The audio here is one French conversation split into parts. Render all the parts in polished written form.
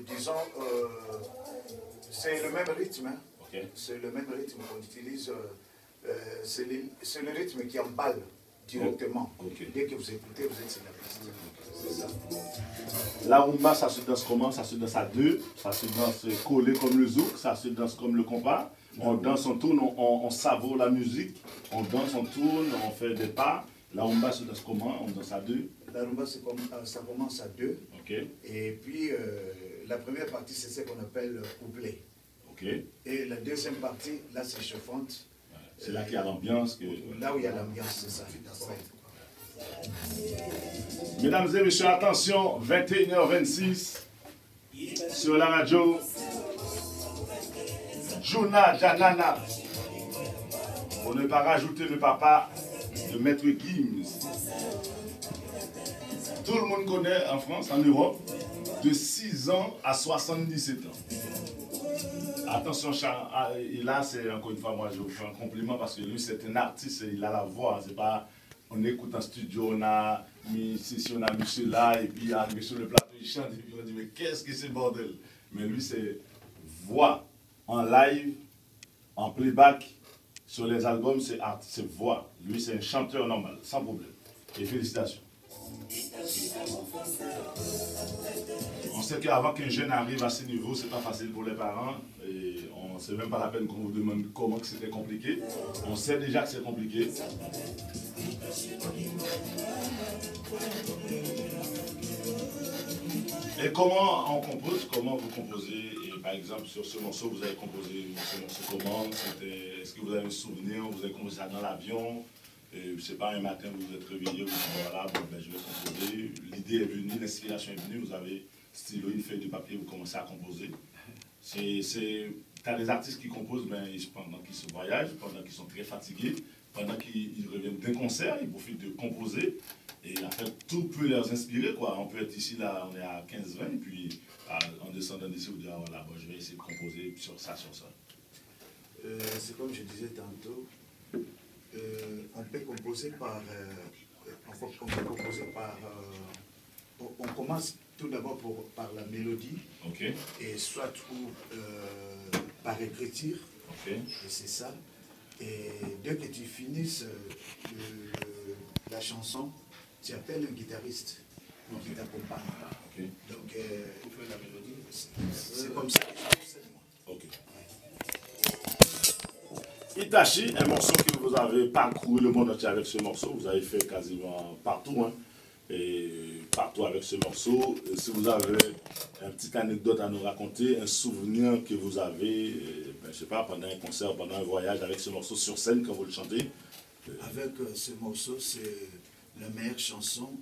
disons, c'est le même rythme. Hein. Okay. C'est le même rythme qu'on utilise. C'est le rythme qui emballe directement. Okay. Dès que vous écoutez, vous êtes sur la piste. C'est ça. La rumba, ça se danse comment? Ça se danse à deux, ça se danse collé comme le zouk, ça se danse comme le compas. On danse, on tourne, on savoure la musique, on danse, on tourne, on fait des pas. La rumba se danse comment? On danse à deux. La rumba, ça commence à deux. Okay. Et puis, la première partie, c'est ce qu'on appelle couplet. Okay. Et la deuxième partie, là, c'est chauffante. C'est là qu'il y a l'ambiance. Là où il y a l'ambiance, c'est ça. Ouais. Mesdames et messieurs, attention, 21h26 sur la radio. Juna Janana. Pour ne pas rajouter le papa de Maître Gims. Tout le monde connaît en France, en Europe, de 6 ans à 77 ans. Attention, Charles, et là, c'est encore une fois, moi, je vous fais un compliment parce que lui, c'est un artiste, il a la voix. C'est pas, on écoute en studio, on a mis ceci, on a mis cela, et puis arrivé sur le plateau, il chante, et puis on dit, mais qu'est-ce que c'est bordel? Mais lui, c'est voix en live, en playback, sur les albums, c'est voix. Lui, c'est un chanteur normal, sans problème. Et félicitations. On sait qu'avant qu'un jeune arrive à ce niveau, c'est pas facile pour les parents. Et on ne sait même pas la peine qu'on vous demande comment c'était compliqué. On sait déjà que c'est compliqué. Et comment on compose? Comment vous composez? Et par exemple, sur ce morceau, vous avez composé ce morceau comment? Est-ce que vous avez un souvenir? Vous avez composé ça dans l'avion? C'est pas un matin où vous êtes réveillé, vous dites voilà, bon, ben, je vais composer. L'idée est venue, l'inspiration est venue, vous avez stylo, une feuille de papier, vous commencez à composer. T'as des artistes qui composent pendant qu'ils se voyagent, pendant qu'ils sont très fatigués, pendant qu'ils reviennent d'un concert, ils profitent de composer. Et en fait, tout peut leur inspirer, quoi. On peut être ici, là, on est à 15-20, et puis en descendant d'ici, vous dire, ah, voilà, bon, je vais essayer de composer sur ça, sur ça. C'est comme je disais tantôt, on peut composer par... on commence tout d'abord par la mélodie, okay. Et soit par écriture, okay. Et c'est ça. Et dès que tu finisses la chanson, tu appelles un guitariste qui t'accompagne. Okay. Donc, pour faire la mélodie, c'est comme ça que je procède, moi. Okay. Itachi, un morceau que vous avez parcouru le monde entier avec ce morceau, vous avez fait quasiment partout, hein, et partout avec ce morceau. Et si vous avez une petite anecdote à nous raconter, un souvenir que vous avez, je ne sais pas, pendant un concert, pendant un voyage avec ce morceau sur scène quand vous le chantez. Avec ce morceau, c'est la meilleure chanson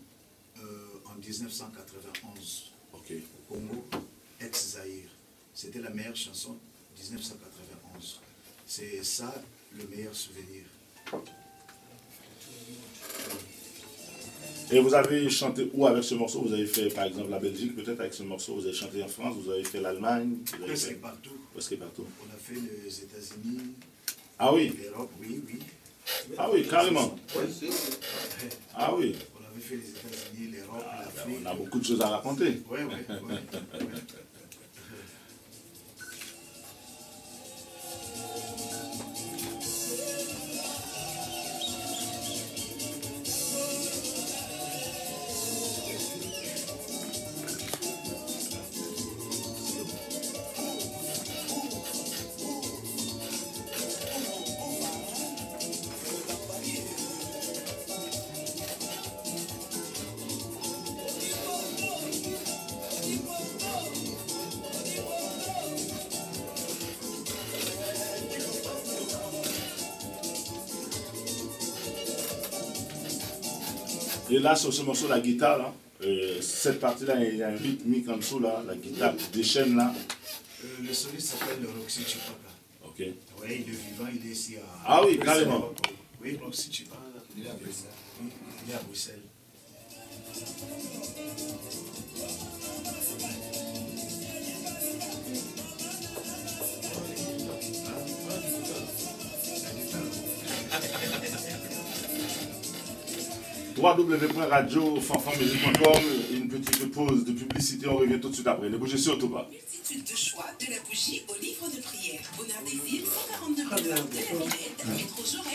en 1991 okay. Au Congo, ex-Zaïre. C'était la meilleure chanson 1991. C'est ça le meilleur souvenir. Et vous avez chanté où avec ce morceau? Vous avez fait par exemple la Belgique, peut-être avec ce morceau, vous avez chanté en France, vous avez fait l'Allemagne? Presque partout. Presque partout. On a fait les États-Unis. Ah oui? L'Europe, oui, oui. Ah oui, carrément. Oui. Ah oui. On avait fait les États-Unis, l'Europe, l'Afrique. On a beaucoup de choses à raconter. Oui, oui, oui. Et là, sur ce morceau, la guitare, là, cette partie-là, il y a un rythmique en dessous, là, la guitare déchaîne, là. Le soliste s'appelle Roxy Chipaka. Ok. Oui, il est vivant, il est ici à... Ah oui, carrément. Oui, Roxy Chipaka, il est à Bruxelles. Il est à Bruxelles. www.radiofanfanmusique.com. Une petite pause de publicité, on revient tout de suite après. Ne bougez surtout pas. Multitude de choix, de la bougie au livre de prière. Bonheur des îles, 142 boulevard de la Villette, métro Jaurès.